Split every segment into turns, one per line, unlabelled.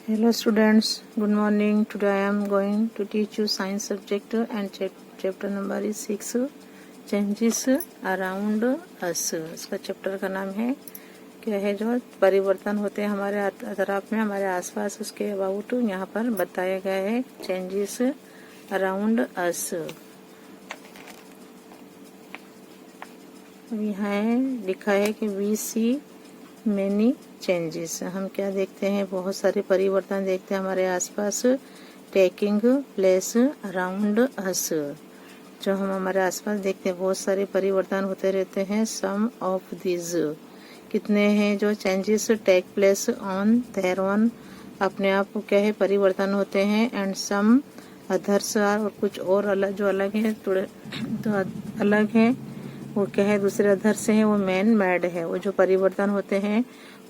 Hello students, good morning. Today I am going to teach you science subject and chapter number is 6 changes around us. इसका chapter का नाम है क्या है जो परिवर्तन होते हैं हमारे अतराफ में हमारे आसपास उसके अबाउट यहाँ पर बताया गया है चेंजेस अराउंड अस. यहाँ लिखा है कि वी सी मैनी चेंजेस. हम क्या देखते हैं बहुत सारे परिवर्तन देखते हैं हमारे आसपास टेकिंग प्लेस अराउंड अस. जो हम हमारे आसपास देखते हैं बहुत सारे परिवर्तन होते रहते हैं. सम ऑफ दिस कितने हैं जो changes take place on there on अपने आप क्या है परिवर्तन होते हैं. एंड सम अदर्स आर और कुछ और अलग जो अलग है थोड़े तो अलग है वो क्या है दूसरे अधर से है वो मैन मेड है. वो जो परिवर्तन होते हैं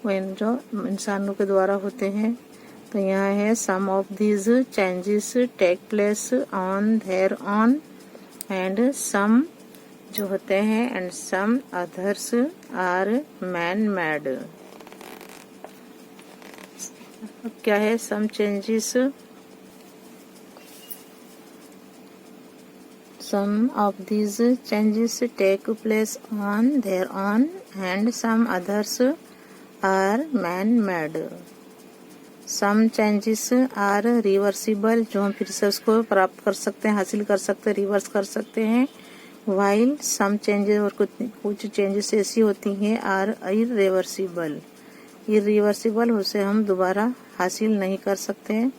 वो जो इंसानों के द्वारा होते हैं. तो यहाँ है some of these changes take place on there on and some जो होते हैं and some others are man made. क्या है some changes Some of these changes take place on their own and some others are man-made. Some changes are reversible जो हम फिर से उसको प्राप्त कर सकते हैं हासिल कर सकते हैं रिवर्स कर सकते हैं. While some changes और कुछ चेंजेस ऐसी होती हैं are irreversible. irreversible उसे हम दोबारा हासिल नहीं कर सकते हैं.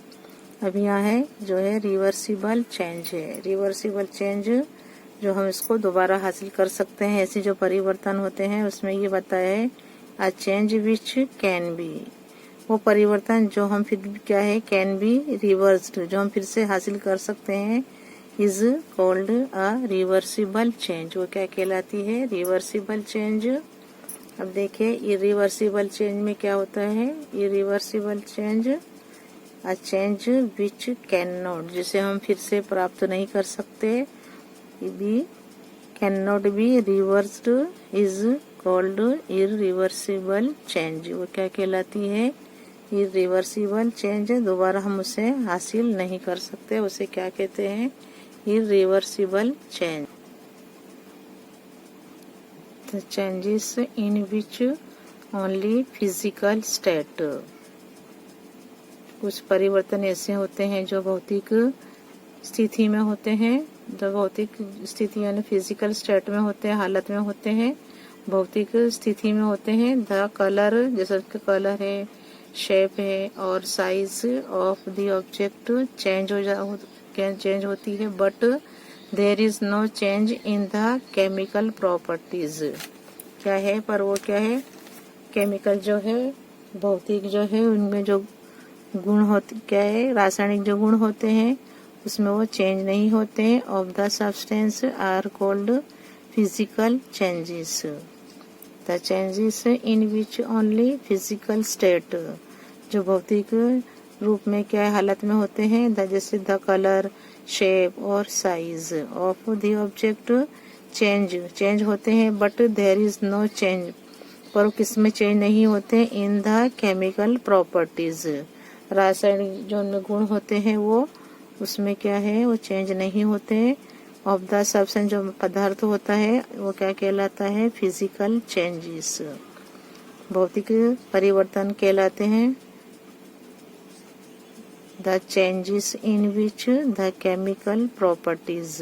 अब यहाँ है जो है रिवर्सिबल चेंज है. रिवर्सिबल चेंज जो हम इसको दोबारा हासिल कर सकते हैं. ऐसे जो परिवर्तन होते हैं उसमें ये बताया है अ चेंज विच कैन बी वो परिवर्तन जो हम फिर क्या है कैन बी रिवर्स्ड जो हम फिर से हासिल कर सकते हैं is called a reversible change. वो क्या कहलाती है रिवर्सिबल चेंज. अब देखिए इरिवर्सिबल चेंज में क्या होता है. Irreversible change a change which can not जिसे हम फिर से प्राप्त नहीं कर सकते be can not be reversed is called irreversible change. वो क्या कहलाती है इरिवर्सिबल चेंज. दोबारा हम उसे हासिल नहीं कर सकते उसे क्या कहते हैं irreversible change. The changes in which only physical state कुछ परिवर्तन ऐसे होते हैं जो भौतिक स्थिति में होते हैं. जो भौतिक स्थिति यानी फिजिकल स्टेट में होते हैं हालत में होते हैं भौतिक स्थिति में होते हैं. द कलर जैसे उसका कलर है शेप है और size of the object change होती है. But there is no change in the chemical properties. क्या है पर वो क्या है केमिकल जो है भौतिक जो है उनमें जो गुण होते क्या है रासायनिक जो गुण होते हैं उसमें वो चेंज नहीं होते हैं. Of the substance are called physical changes. The changes in which only physical state जो भौतिक रूप में क्या है हालत में होते हैं जैसे द कलर शेप और size of the object change होते हैं. But there is no change पर किसमें चेंज नहीं होते इन द केमिकल प्रॉपर्टीज रासायनिक जो उनमें गुण होते हैं वो उसमें क्या है वो चेंज नहीं होते. ऑफ द सब्सटेंस जो पदार्थ होता है वो क्या कहलाता है फिजिकल चेंजेस भौतिक परिवर्तन कहलाते हैं. The changes in which the chemical properties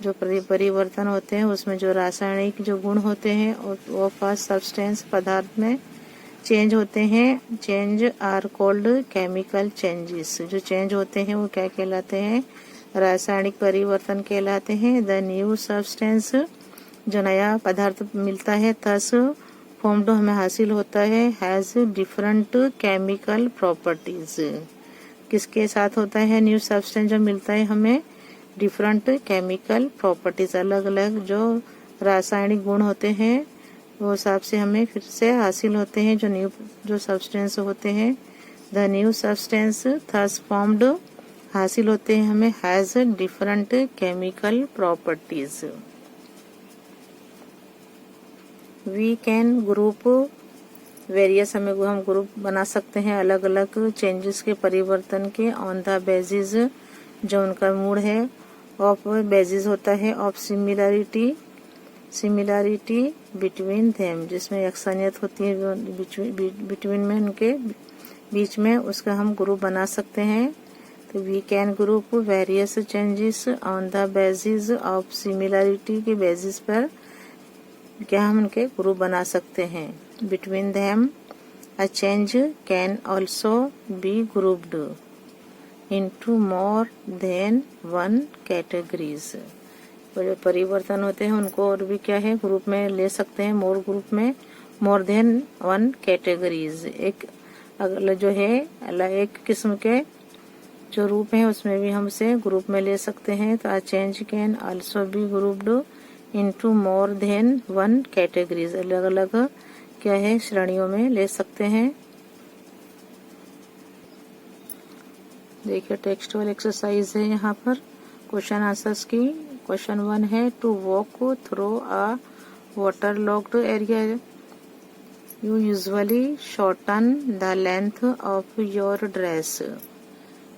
जो परिवर्तन होते हैं उसमें जो रासायनिक जो गुण होते हैं वो फर्स्ट सब्सटेंस पदार्थ में चेंज होते हैं. Change are called chemical changes जो चेंज होते हैं वो क्या कहलाते हैं रासायनिक परिवर्तन कहलाते हैं. द न्यू सब्सटेंस जो नया पदार्थ मिलता है थस फॉर्म्ड हमें हासिल होता है हैज डिफरेंट केमिकल प्रॉपर्टीज. किसके साथ होता है न्यू सब्सटेंस जो मिलता है हमें डिफरेंट केमिकल प्रॉपर्टीज अलग अलग जो रासायनिक गुण होते हैं वो हिसाब से हमें फिर से हासिल होते हैं जो सब्सटेंस होते हैं. The new substance thus formed हासिल होते हैं हमें has different chemical properties. We can group various हम ग्रुप बना सकते हैं अलग अलग चेंजेस के, परिवर्तन के, ऑन द बेसिस जो उनका मूड है, ऑफ बेसिस होता है ऑफ सिमिलरिटी बिटवीन देम जिसमें यकसानियत होती है बिटवीन में, उनके बीच में, उसका हम ग्रुप बना सकते हैं। तो we can group various changes on the basis of similarity के बेसिस पर क्या हम उनके ग्रुप बना सकते हैं। Between them a change can also be grouped into more than one categories. जो परिवर्तन होते हैं उनको और भी क्या है ग्रुप में ले सकते हैं, मोर देन वन कैटेगरीज। एक अगला जो है एक किस्म के जो रूप है उसमें भी हम उसे ग्रुप में ले सकते हैं। तो अ change can also be grouped into more than one categories, अलग अलग क्या है श्रेणियों में ले सकते हैं। देखिए टेक्सचुअल एक्सरसाइज है यहाँ पर क्वेश्चन आंसर्स की। क्वेश्चन 1 है to walk through a water logged area you usually shorten the length of your dress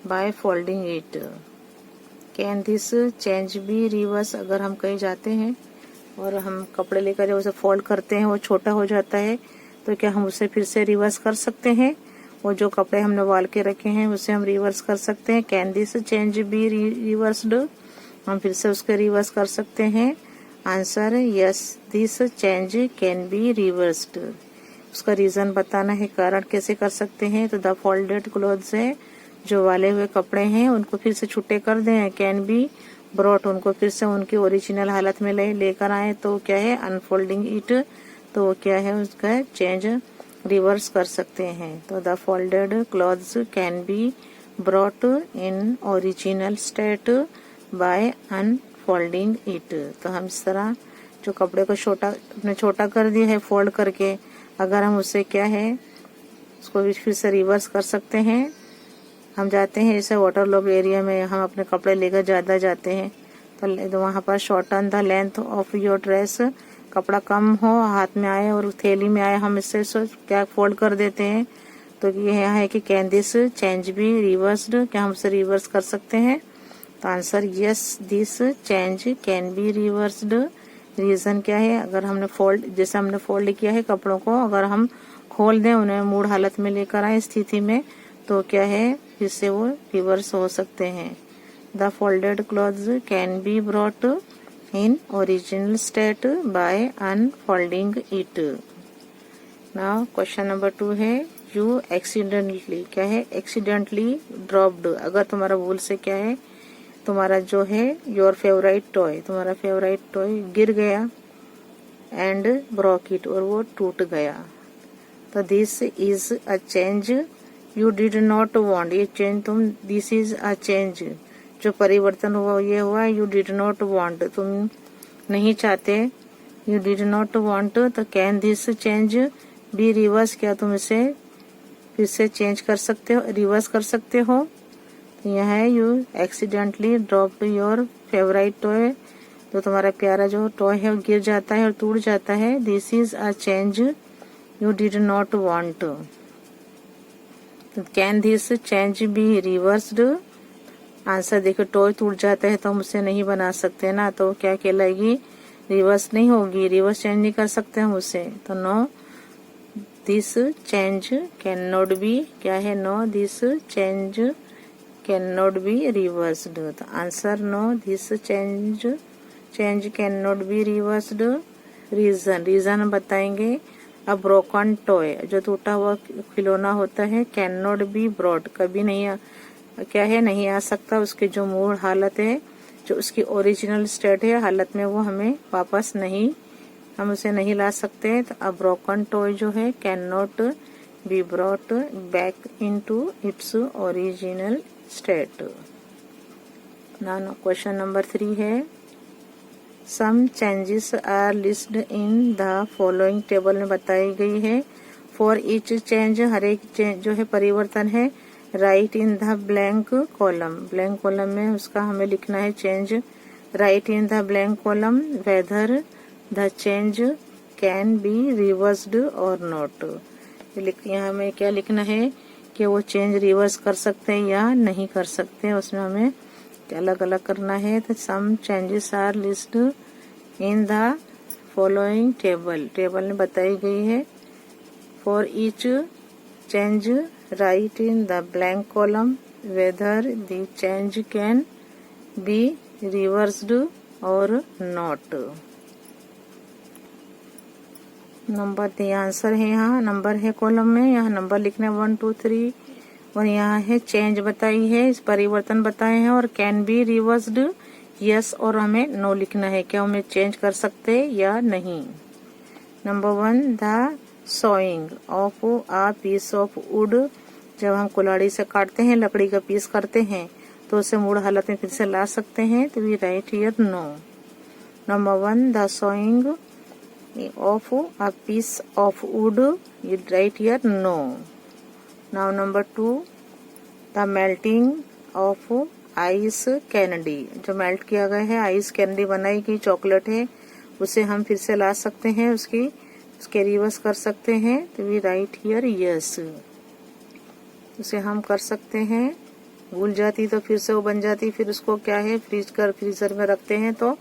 by folding it. Can this change be reverse. अगर हम कहीं जाते हैं और हम कपड़े लेकर उसे फोल्ड करते हैं, वो छोटा हो जाता है, तो क्या हम उसे फिर से रिवर्स कर सकते हैं? वो जो कपड़े हमने वाल के रखे हैं उसे हम रिवर्स कर सकते हैं। Can this change be reversed. हम फिर से उसके रिवर्स कर सकते हैं। Answer yes, this change can be reversed. उसका रीजन बताना है, कारण कैसे कर सकते हैं। तो द फोल्डेड क्लोथ्स है, जो वाले हुए कपड़े हैं उनको फिर से छुट्टे कर दें। कैन बी ब्रॉट, उनको फिर से उनकी ओरिजिनल हालत में लेकर आए तो क्या है अनफोल्डिंग इट, तो क्या है उसका चेंज रिवर्स कर सकते हैं। तो the folded clothes can be brought in original state by unfolding it. तो हम इस तरह जो कपड़े को छोटा कर दिया है फोल्ड करके, अगर हम उसे क्या है उसको भी फिर से रिवर्स कर सकते हैं। हम जाते हैं जैसे वाटर लॉक एरिया में, हम अपने कपड़े लेकर ज्यादा जाते हैं तो वहाँ पर shorten the length of your dress, कपड़ा कम हो हाथ में आए और थैली में आए, हम इससे क्या फोल्ड कर देते हैं। तो ये है कि can this change be reversed, क्या हम उसे रिवर्स कर सकते हैं। तो answer yes, this change can be reversed. Reason क्या है, अगर हमने जैसे हमने फोल्ड किया है कपड़ों को, अगर हम खोल दें उन्हें मूड हालत में लेकर आए स्थिति में, तो क्या है फिर से वो रिवर्स हो सकते हैं। The folded clothes can be brought in original state by unfolding it. Now question number 2 है यू एक्सीडेंटली, क्या है एक्सीडेंटली ड्रॉप्ड। अगर तुम्हारा भूल से क्या है तुम्हारा जो है योर फेवरेट टॉय, तुम्हारा फेवरेट टॉय गिर गया एंड ब्रोक इट, और वो टूट गया। तो this is a change you did not want, ये change this is a change जो परिवर्तन हुआ ये हुआ यू डिड नॉट वांट, तुम नहीं चाहते, यू डिड नॉट वांट। तो can this change be reverse, क्या तुम इसे फिर से चेंज कर सकते हो, रिवर्स कर सकते हो। तो यह है you accidentally dropped your favourite toy, तो तुम्हारा प्यारा जो टॉय है वो गिर जाता है और टूट जाता है। This is a change you did not want. Can this change be reversed. Answer देखो टॉय टूट जाता है तो हम उसे नहीं बना सकते ना, तो क्या कहलाएगी रिवर्स नहीं होगी, रिवर्स चेंज नहीं कर सकते हम उसे। तो no this change can not be, क्या है no this change can not be reversed. तो answer no this change can not be reversed. Reason हम बताएंगे। अ ब्रोकन टॉय, जो टूटा हुआ खिलौना होता है, कैन नॉट बी ब्रॉट, कभी नहीं क्या है नहीं आ सकता, उसकी जो मूल हालत है, जो उसकी ओरिजिनल स्टेट है हालत में, वो हमें वापस नहीं, हम उसे नहीं ला सकते। तो अ ब्रोकन टॉय जो है can not be brought back into its original state. Now question number 3 है some changes are listed in the following, table में बताई गई है। फॉर ईच चेंज, हर एक चेंज जो है परिवर्तन है, right in the blank column, blank column में उसका हमें लिखना है change. Write in the blank column whether the change can be reversed और नॉट, यहाँ हमें क्या लिखना है कि वो चेंज रिवर्स कर सकते हैं या नहीं कर सकते हैं, उसमें हमें अलग अलग करना है। तो some changes are list in the following table, table में बताई गई है। For each change write in the blank column whether the change can be reversed और नॉट। नंबर द आंसर है, यहाँ नंबर है कॉलम में, यहाँ नंबर लिखना 1 2 3 और यहाँ है चेंज बताई है, इस परिवर्तन बताए हैं और कैन बी रिवर्स्ड यस और हमें नो लिखना है, क्या हमें चेंज कर सकते हैं या नहीं। Number 1 the sawing of a piece of wood, जब हम कुल्हाड़ी से काटते हैं, लकड़ी का पीस करते हैं तो उसे मूल हालत में फिर से ला सकते हैं, तो we write here no. Number 1 the sawing of a piece of wood, you write here no. Now number 2 the melting of ice candy, जो मेल्ट किया गया है आइस कैंडी बनाई गई चॉकलेट है, उसे हम फिर से ला सकते हैं, उसके रिवर्स कर सकते हैं, तो वी राइट हियर यस। उसे हम कर सकते हैं, भूल जाती तो फिर से वो बन जाती, फिर उसको क्या है फ्रीजर में रखते हैं तो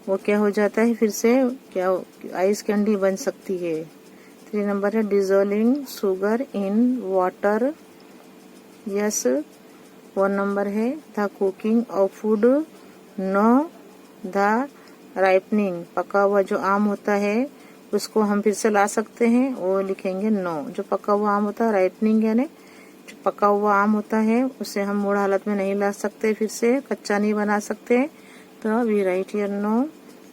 वो क्या हो जाता है, फिर से क्या आइस कैंडी बन सकती है। 3 नंबर है dissolving sugar in water, yes. 4 number है the cooking of food, no. The ripening, पका हुआ जो आम होता है उसको हम फिर से ला सकते हैं, वो लिखेंगे नो। जो पका हुआ आम होता है, राइपनिंग यानी जो पका हुआ आम होता है उसे हम मूल हालत में नहीं ला सकते, फिर से कच्चा नहीं बना सकते, तो we write here no.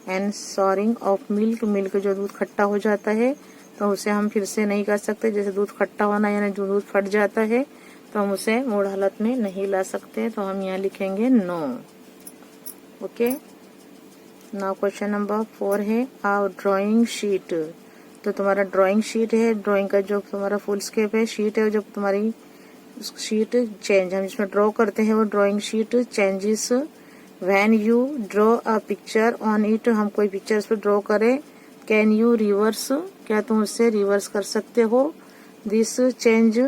And souring of milk, milk जो दूध खट्टा हो जाता है तो उसे हम फिर से नहीं कर सकते, जैसे दूध खट्टा होना यानी जो दूध फट जाता है तो हम उसे मूल हालत में नहीं ला सकते, तो हम यहाँ लिखेंगे no. Okay, now question number 4 है आ ड्राइंग शीट, तो तुम्हारा ड्राइंग शीट है, ड्राइंग का जो तुम्हारा फुल स्केप है शीट है, जो तुम्हारी शीट चेंज हम जिसमें ड्रॉ करते हैं वो drawing sheet changes when you draw a picture on it, हम कोई पिक्चर पर ड्रॉ करें, कैन यू रिवर्स, क्या तुम उससे रिवर्स कर सकते हो दिस चेंज,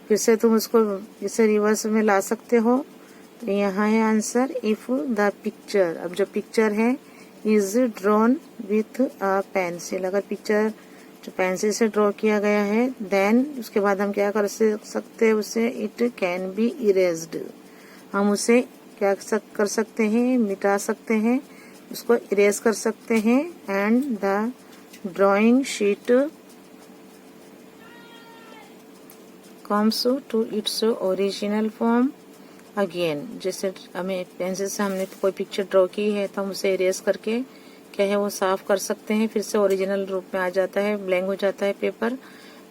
फिर से तुम उसको इसे रिवर्स में ला सकते हो। तो यहाँ है आंसर इफ द पिक्चर, अब जो पिक्चर है is drawn with a pencil, अगर पिक्चर जो पेंसिल से ड्रॉ किया गया है देन उसके बाद हम क्या कर सकते हैं उसे, इट कैन बी इरेज्ड, हम उसे क्या कर सकते हैं, मिटा सकते हैं, उसको इरेज कर सकते हैं। And the drawing sheet comes to its original form again, जैसे हमें पेंसिल से हमने कोई पिक्चर ड्रॉ की है तो हम उसे इरेज करके क्या है वो साफ कर सकते हैं, फिर से ओरिजिनल रूप में आ जाता है, ब्लैंक हो जाता है पेपर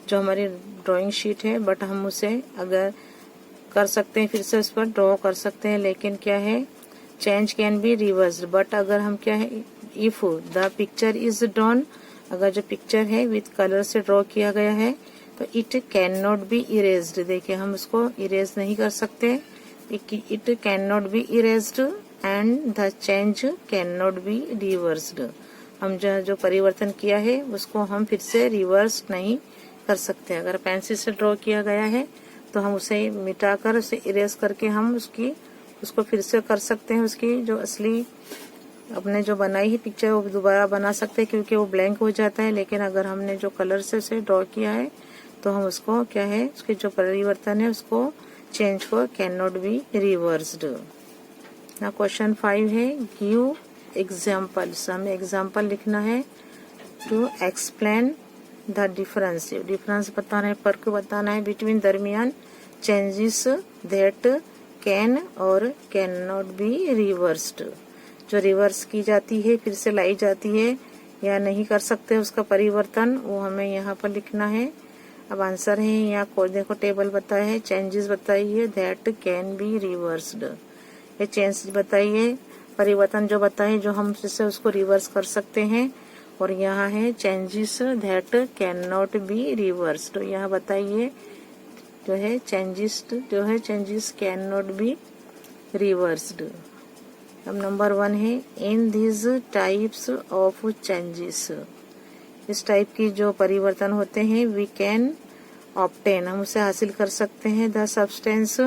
जो हमारी ड्राइंग शीट है, बट हम उसे अगर कर सकते हैं फिर से उस पर ड्रॉ कर सकते हैं, लेकिन क्या है change can be reversed, but अगर हम क्या है if the picture is drawn, अगर जो पिक्चर है विथ कलर से ड्रॉ किया गया है तो it can not B erased, देखिए हम उसको इरेज नहीं कर सकते, it can not B erased and the change can not be reversed, हम जो परिवर्तन किया है उसको हम फिर से रिवर्स नहीं कर सकते। अगर पेंसिल से ड्रॉ किया गया है तो हम उसे मिटाकर उसे इरेज करके हम उसको फिर से कर सकते हैं, उसकी जो असली अपने जो बनाई है पिक्चर वो दोबारा बना सकते हैं क्योंकि वो ब्लैंक हो जाता है, लेकिन अगर हमने जो कलर से उसे ड्रॉ किया है तो हम उसको क्या है उसके जो परिवर्तन है उसको चेंज को कैन नॉट बी रिवर्स्ड। ना क्वेश्चन 5 है गिव एग्जाम्पल्स, हमें एग्जाम्पल लिखना है to explain the difference, difference बताना है, फर्क बताना है बिटवीन दरमियान चेंजेस दैट कैन और कैन नॉट बी रिवर्स्ड, जो रिवर्स की जाती है फिर से लाई जाती है या नहीं कर सकते उसका परिवर्तन, वो हमें यहाँ पर लिखना है। अब आंसर है यहाँ को देखो टेबल बताया है, चेंजेस बताइए दैट कैन बी रिवर्स्ड, ये चेंज बताइए परिवर्तन जो बताए जो हम जिससे उसको रिवर्स कर सकते हैं, और यहाँ है changes that can not be reversed, यहाँ बताइए जो है changes can not be reversed. अब नंबर 1 है इन दिस टाइप्स ऑफ चेंजेस, इस टाइप की जो परिवर्तन होते हैं वी कैन ऑब्टेन, हम उसे हासिल कर सकते हैं। The substance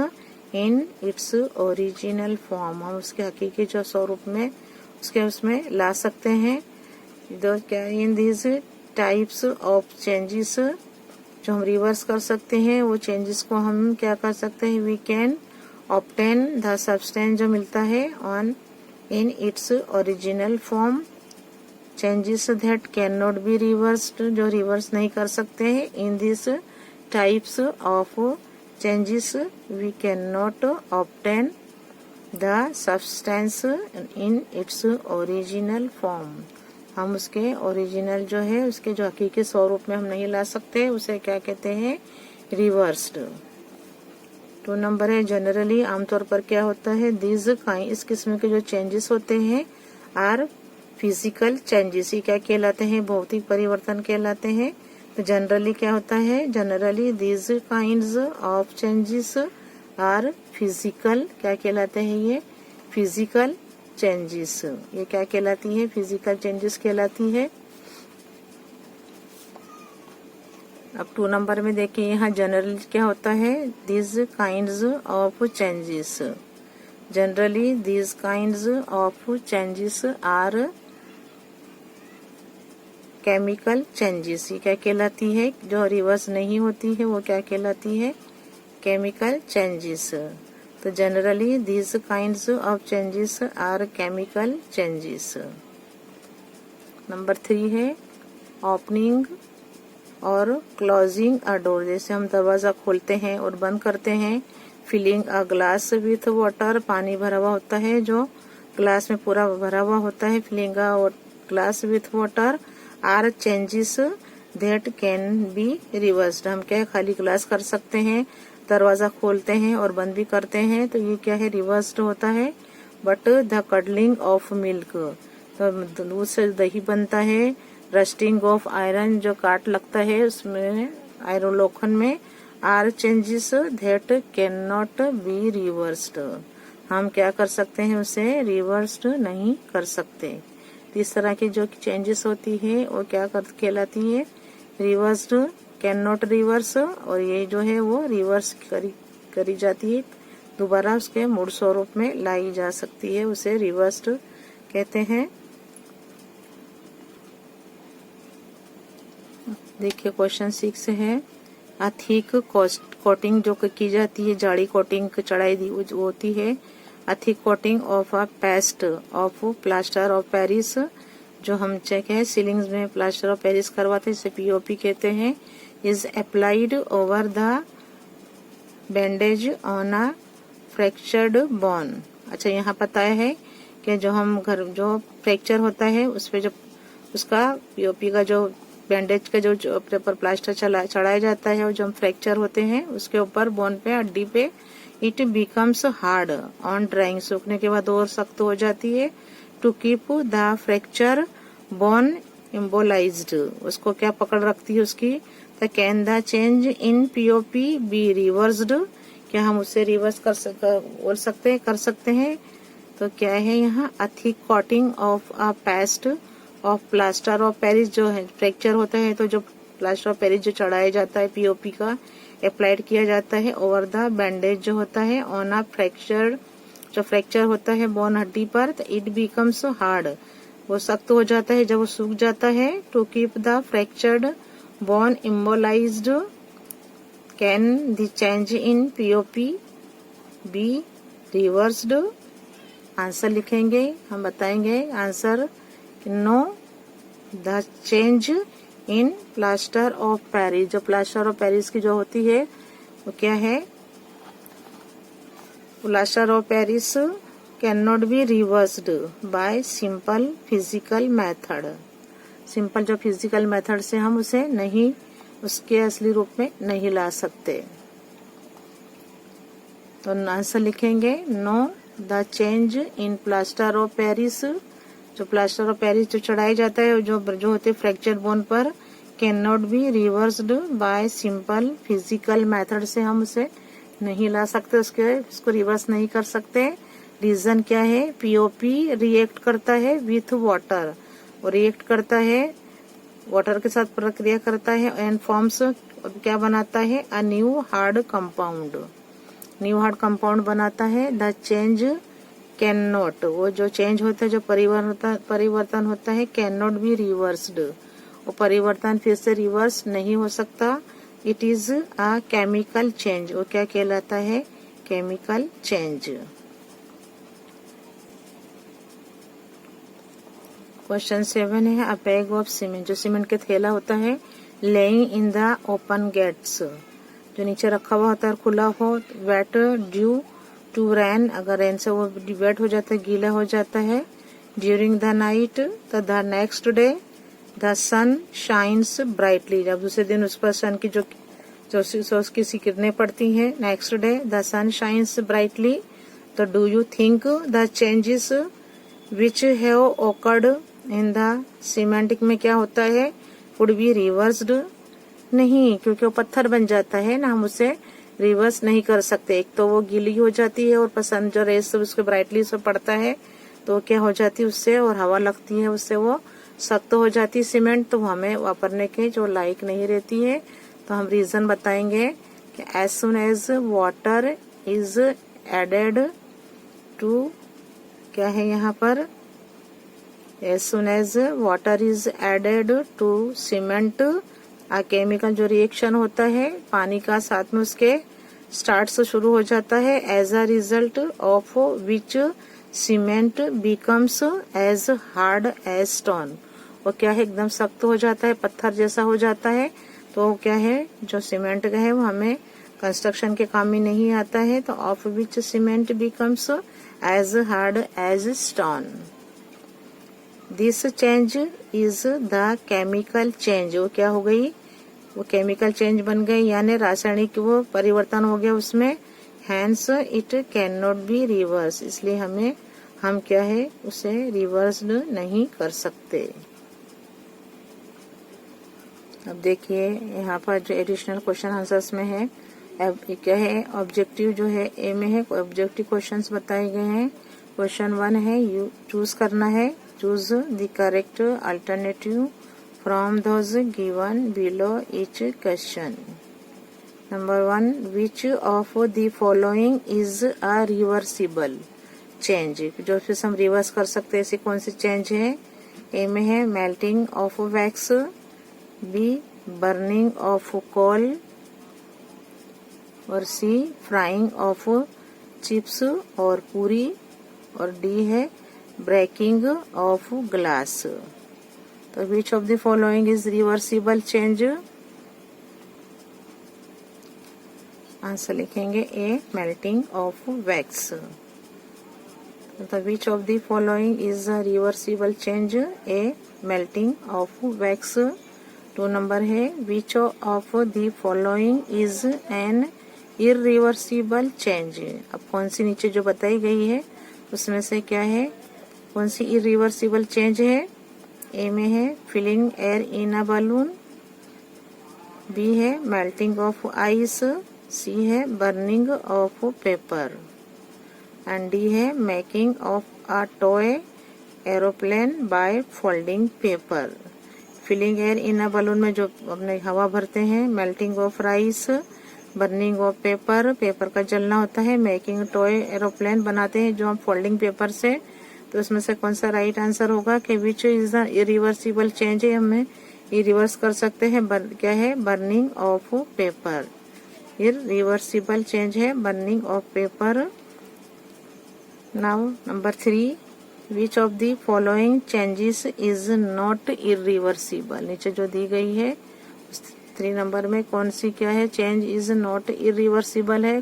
in its original form, हम उसके हकीकी जो स्वरूप में उसमें ला सकते हैं। In this types of changes, जो हम रिवर्स कर सकते हैं वो चेंजेस को हम क्या कर सकते हैं, we can obtain the substance जो मिलता है on in its original form. Changes that can not be reversed, जो रिवर्स नहीं कर सकते हैं। In this types of changes we can not obtain the substance in its original form, हम उसके ओरिजिनल जो है उसके जो हकीकी स्वरूप में हम नहीं ला सकते, उसे क्या कहते हैं, रिवर्स्ड। 2 नंबर है जनरली, आमतौर पर क्या होता है, दीज काइंड, इस किस्म के जो चेंजेस होते हैं आर फिजिकल चेंजेस, ये क्या कहलाते हैं, भौतिक परिवर्तन कहलाते हैं। तो जनरली क्या होता है, generally these kinds of changes are physical, क्या कहलाते हैं ये, फिजिकल चेंजेस, ये क्या कहलाती है, फिजिकल चेंजेस कहलाती है। अब 2 नंबर में देखिए यहाँ जनरली क्या होता है, this kinds of changes, generally this kinds of changes are chemical changes, ये क्या कहलाती है, जो रिवर्स नहीं होती है वो क्या कहलाती है, केमिकल चेंजेस। तो generally these kinds of changes are chemical changes। Number 3 है ओपनिंग और क्लोजिंग अ डोर, जैसे हम दरवाजा खोलते हैं और बंद करते हैं। Filling a glass with water, पानी भरा हुआ होता है जो ग्लास में पूरा भरा हुआ होता है। Filling a glass with water are changes that can be reversed, हम क्या खाली ग्लास कर सकते हैं, दरवाजा खोलते हैं और बंद भी करते हैं, तो ये क्या है, रिवर्स्ड होता है। But the curdling of milk, तो दूध से दही बनता है। रस्टिंग ऑफ आयरन, जो काट लगता है उसमें आयरन लोखंड में, are changes that can not be reversed, हम क्या कर सकते हैं, उसे रिवर्स्ड नहीं कर सकते। इस तरह की जो चेंजेस होती है वो क्या कहलाती है, रिवर्स्ड, कैन नॉट रिवर्स, और ये जो है वो रिवर्स करी जाती है, दोबारा उसके मूल स्वरूप में लाई जा सकती है, उसे रिवर्स्ड कहते हैं। देखिए क्वेश्चन 6 है, अ थिक कोटिंग जो की जाती है, जाड़ी कोटिंग चढ़ाई दी वो होती है। A thick coating of a paste of plaster of Paris, जो हम चेक है सीलिंग्स में प्लास्टर ऑफ पेरिस करवाते हैं, इसे पीओपी कहते हैं। Is applied over the bandage on a fractured bone, अच्छा यहाँ पता है कि जो हम जो फ्रैक्चर होता है उस पे जो उसका पीओपी का जो बैंडेज का जो ऊपर प्लास्टर चढ़ाया जाता है, और जो हम फ्रैक्चर होते हैं उसके ऊपर बोन पे, हड्डी पे, it becomes hard on drying, सूखने के बाद और सख्त हो जाती है। To keep the fracture bone immobilized, उसको क्या पकड़ रखती है उसकी। The can the change in POP be reversed, क्या हम उसे रिवर्स कर सकते हैं। तो क्या है यहाँ, a thick coating of a paste of plaster of Paris, जो है फ्रैक्चर होता है तो जो प्लास्टर ऑफ पेरिस जो चढ़ाया जाता है पीओपी का अप्लाइड किया जाता है ओवर द बैंडेज जो होता है ऑन अ फ्रैक्चर, जो फ्रैक्चर होता है बोन हड्डी पर, तो इट बिकम्स हार्ड, वो सख्त हो जाता है जब वो सूख जाता है। To keep the fractured bone immobilized, can the change in POP be reversed, answer लिखेंगे, हम बताएंगे answer, no, the change in plaster of Paris, जो प्लास्टर ऑफ पेरिस की जो होती है वो क्या है, plaster of Paris can not be reversed by simple physical method, simple जो फिजिकल मेथड से हम उसे नहीं उसके असली रूप में नहीं ला सकते। तो आंसर लिखेंगे, no, the change in plaster of Paris, जो प्लास्टर ऑफ पेरिस जो चढ़ाया जाता है जो होते फ्रैक्चर बोन पर, can not be reversed by simple physical method से हम उसे नहीं ला सकते, उसको रिवर्स नहीं कर सकते। रीजन क्या है, पीओपी रिएक्ट करता है विथ वाटर, और रिएक्ट करता है वाटर के साथ प्रक्रिया करता है एंड फॉर्म्स क्या बनाता है, a new hard compound, new hard compound बनाता है। द चेंज कैन नॉट, वो जो चेंज होता है, जो परिवर्तन होता है, कैन नॉट बी रिवर्स्ड, वो परिवर्तन फिर से रिवर्स नहीं हो सकता। It is a chemical change, वो क्या कहलाता है, केमिकल चेंज। क्वेश्चन 7 है, अ बैग ऑफ सीमेंट, जो सीमेंट के थैला होता है, lying in the open gates, जो नीचे रखा हुआ होता है खुला हो, वेट ड्यू टू रेन, अगर रेन से वो वेट हो जाता है, गीला हो जाता है। ड्यूरिंग द नाइट, तो the next day the sun shines brightly, जब दूसरे दिन उस पर सन की जो उसकी किरणें पड़ती हैं, next day the sun shines brightly. तो do you think the changes which have occurred in the semantic में क्या होता है, वुड बी रिवर्स्ड, नहीं, क्योंकि वो पत्थर बन जाता है ना, हम उसे रिवर्स नहीं कर सकते। एक तो वो गीली हो जाती है और पसंद जो रेस उसके ब्राइटली से पड़ता है तो क्या हो जाती है उससे, और हवा लगती है उससे वो सख्त हो जाती है सीमेंट, तो हमें वापरने के जो लायक नहीं रहती है। तो हम रीजन बताएंगे कि as soon as water is added to, क्या है यहाँ पर, as soon as water is added to cement, a chemical जो रिएक्शन होता है पानी का साथ में उसके स्टार्ट से शुरू हो जाता है, as a result of which cement becomes as hard as stone, वो क्या है, एकदम सख्त हो जाता है, पत्थर जैसा हो जाता है। तो क्या है, जो सीमेंट का है वो हमें कंस्ट्रक्शन के काम में नहीं आता है। तो of which cement becomes as hard as stone, this change is the chemical change, वो क्या हो गई, वो केमिकल चेंज बन गई, यानी रासायनिक वो परिवर्तन हो गया उसमें। Hence it can not be reverse, इसलिए हम क्या है उसे रिवर्स नहीं कर सकते। अब देखिए यहाँ पर जो एडिशनल क्वेश्चन आंसर्स में है, अब क्या है, ऑब्जेक्टिव जो है ए में है, ऑब्जेक्टिव क्वेश्चंस बताए गए हैं। क्वेश्चन 1 है, यू चूज करना है, choose the correct alternative from those given below each question. Number 1, which of the following is a reversible change, जो फिर हम रिवर्स कर सकते हैं, ऐसी कौन सी चेंज है। ए में है melting of wax, B burning of coal, और सी फ्राइंग ऑफ चिप्स और पूरी, और डी है ब्रेकिंग ऑफ ग्लास। तो which of the following is reversible change, answer लिखेंगे ए मेल्टिंग ऑफ वैक्स। तो which of the following is a reversible change, A melting of wax. 2 number है, which of the following is an irreversible change, अब कौन सी नीचे जो बताई गई है उसमें से क्या है, कौन सी इरिवर्सिबल चेंज है। ए में है filling air in a balloon, B है मेल्टिंग ऑफ आइस, सी है burning of paper, and D है making of a toy aeroplane by folding paper. Filling air in a balloon में जो अपने हवा भरते हैं, melting of rice, burning of paper, paper का जलना होता है, मेकिंग टॉय एरोप्लेन बनाते हैं जो हम फोल्डिंग पेपर से। तो उसमें से कौन सा राइट आंसर होगा कि which is the irreversible change है, हमें ये रिवर्स कर सकते हैं, क्या है burning of paper, irreversible change है burning of paper. Now number 3, which of the following changes is not irreversible, नीचे जो दी गई है 3 नंबर में कौन सी क्या है, चेंज इज नॉट इरिवर्सिबल है,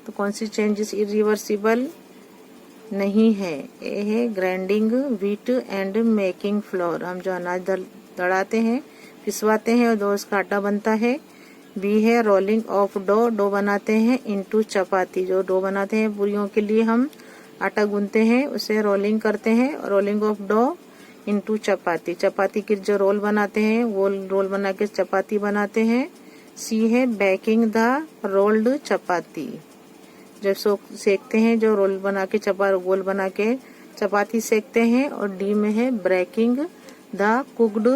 तो कौन सी चेंजेस इरिवर्सिबल नहीं है। ए है grinding wheat and making floor, हम जो अनाज दड़ाते हैं, पिसवाते हैं और दो उसका आटा बनता है। बी है रोलिंग ऑफ डो, डो बनाते हैं इनटू चपाती, जो डो बनाते हैं पूरियों के लिए हम आटा गूंथते हैं उसे रोलिंग करते हैं, रोलिंग ऑफ डो इनटू चपाती, चपाती के जो रोल बनाते हैं वो रोल बना के चपाती बनाते हैं। सी है बेकिंग द रोल्ड चपाती, जब सेकते हैं जो रोल बना के गोल बना के चपाती सेकते हैं। और डी में है breaking the cooked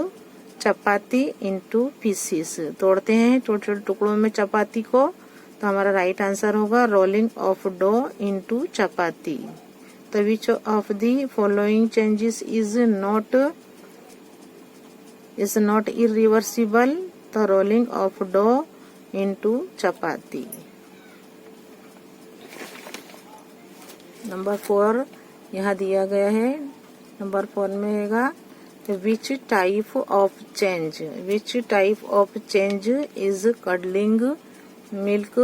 chapati into pieces, तोड़ते हैं छोटे छोटे टुकड़ों में चपाती को, तो हमारा राइट आंसर होगा rolling of dough into chapati. तो which of the following changes is not irreversible, तो rolling of dough into chapati. Number 4 यहाँ दिया गया है, नंबर 4 में होगा which type of change is curdling milk.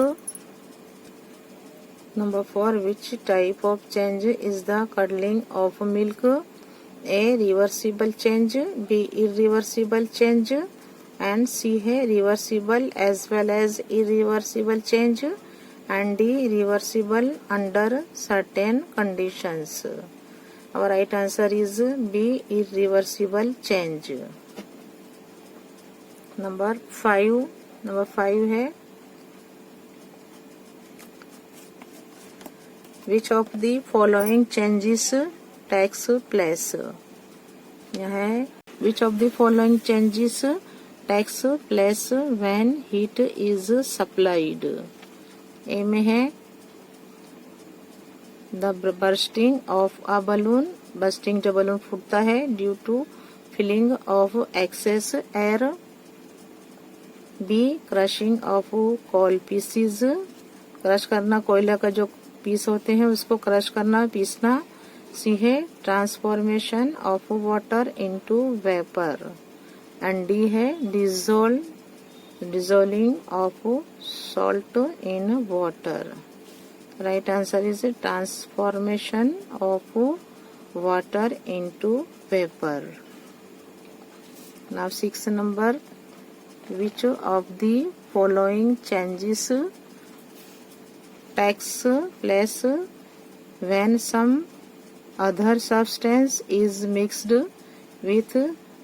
Number 4 which type of change is the curdling of milk. A reversible change, B irreversible change and C है reversible as well as irreversible change and D reversible under certain conditions. Our right answer is B irreversible change. Number 5 है which of the following changes takes place। यह है which of the following changes takes place when heat is supplied। A में है the bursting of a balloon, bursting जब balloon फूटता है due to filling of excess air. B crushing of coal pieces, crush करना, कोयला का जो piece होते हैं उसको क्रश करना, पीसना। सी है transformation of water into vapour and D है dissolving of salt in water. Right answer is transformation of water into vapor. Now 6 number, which of the following changes takes place when some other substance is mixed with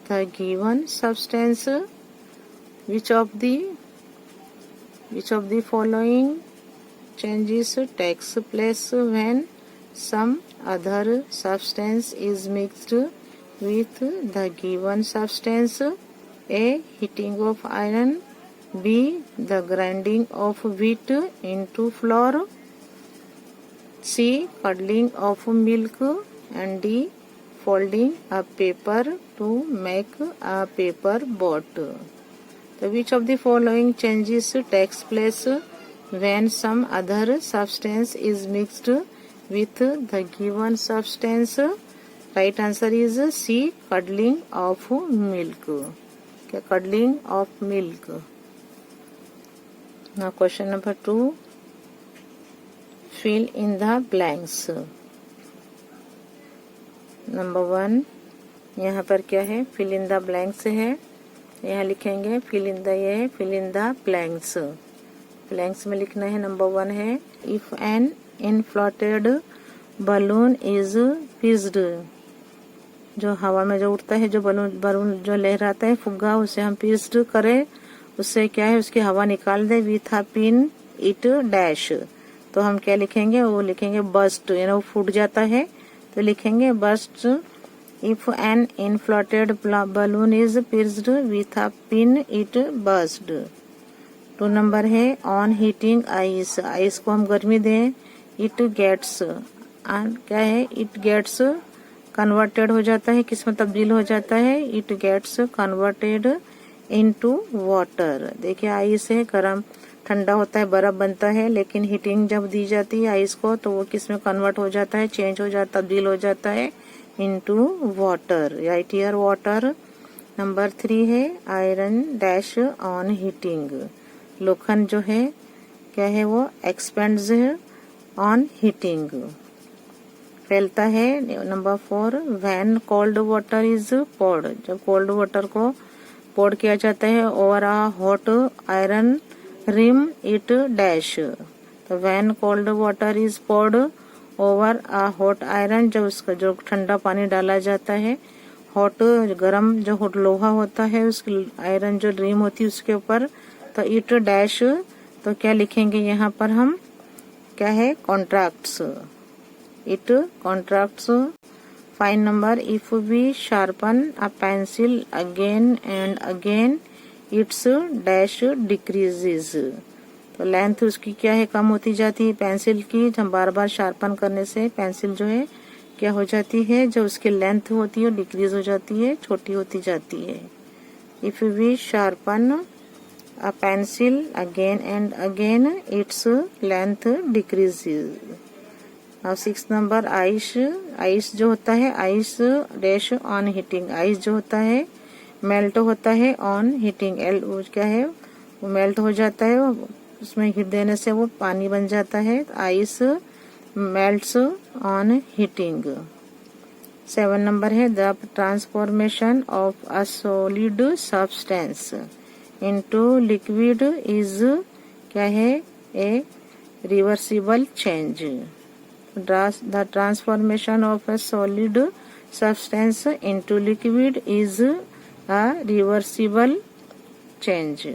the given substance। Which of the following changes takes place when some other substance is mixed with the given substance? A heating of iron, B the grinding of wheat into flour, C curdling of milk and D folding a paper to make a paper boat। So which of the following changes takes place when some other substance is mixed with the given substance? Right answer is C curdling of milk। क्या curdling of milk। Now question number 2, fill in the blanks। Number 1 यहाँ पर क्या है, fill in the blanks है, यहाँ लिखेंगे fill in the blanks. Blanks में लिखना है नंबर 1 है if an inflated balloon is pierced, जो हवा में जो उड़ता है, जो बलून जो लहराता है फुग्गा, उसे हम पिज्ड करें, उससे क्या है उसकी हवा निकाल दे with a pin it dash, तो हम क्या लिखेंगे, वो लिखेंगे बस्ट, यानी वो फूट जाता है, तो लिखेंगे bast. If an inflated balloon is pierced with a pin, it burst। 2 number है on heating ice, आइस को हम गर्मी दें, it gets, क्या है, it gets converted हो जाता है, किस में तब्दील हो जाता है, it gets converted into water। देखिए आइस है, गर्म ठंडा होता है, बर्फ बनता है, लेकिन हीटिंग जब दी जाती है आइस को तो वो किस में कन्वर्ट हो जाता है, चेंज हो जाता, तब्दील हो जाता है into water। Right here water. Number 3 है आयरन डैश ऑन हीटिंग, लोखंड जो है क्या है वो एक्सपेंड्स ऑन हीटिंग, फैलता है। Number 4 when cold water is poured, जब कोल्ड वाटर को पोर्ड किया जाता है over a hot iron rim it dash, तो when cold water is poured over a hot iron, जब उसका जो ठंडा पानी डाला जाता है, हॉट गरम जो हॉट लोहा होता है उसकी आयरन जो रिम होती है उसके ऊपर, तो इट डैश, तो क्या लिखेंगे यहाँ पर हम, क्या है contracts, it contracts 5 number, if we sharpen a pencil again and again, its dash decreases. तो लेंथ उसकी क्या है, कम होती जाती है पेंसिल की। जब बार बार शार्पन करने से पेंसिल जो है क्या हो जाती है, जो उसकी लेंथ होती है डिक्रीज हो जाती है, छोटी होती जाती है। If we sharpen a pencil again and again, its length decreases. अब 6 नंबर, आइस जो होता है, ice dash on heating, ice जो होता है मेल्ट होता है ऑन हीटिंग, वो क्या है वो मेल्ट हो जाता है, उसमें हीट देने से वो पानी बन जाता है। Ice melts on heating. 7 number है, the transformation of a solid substance into liquid is क्या है, A reversible change. The transformation of a solid substance into liquid is a reversible change.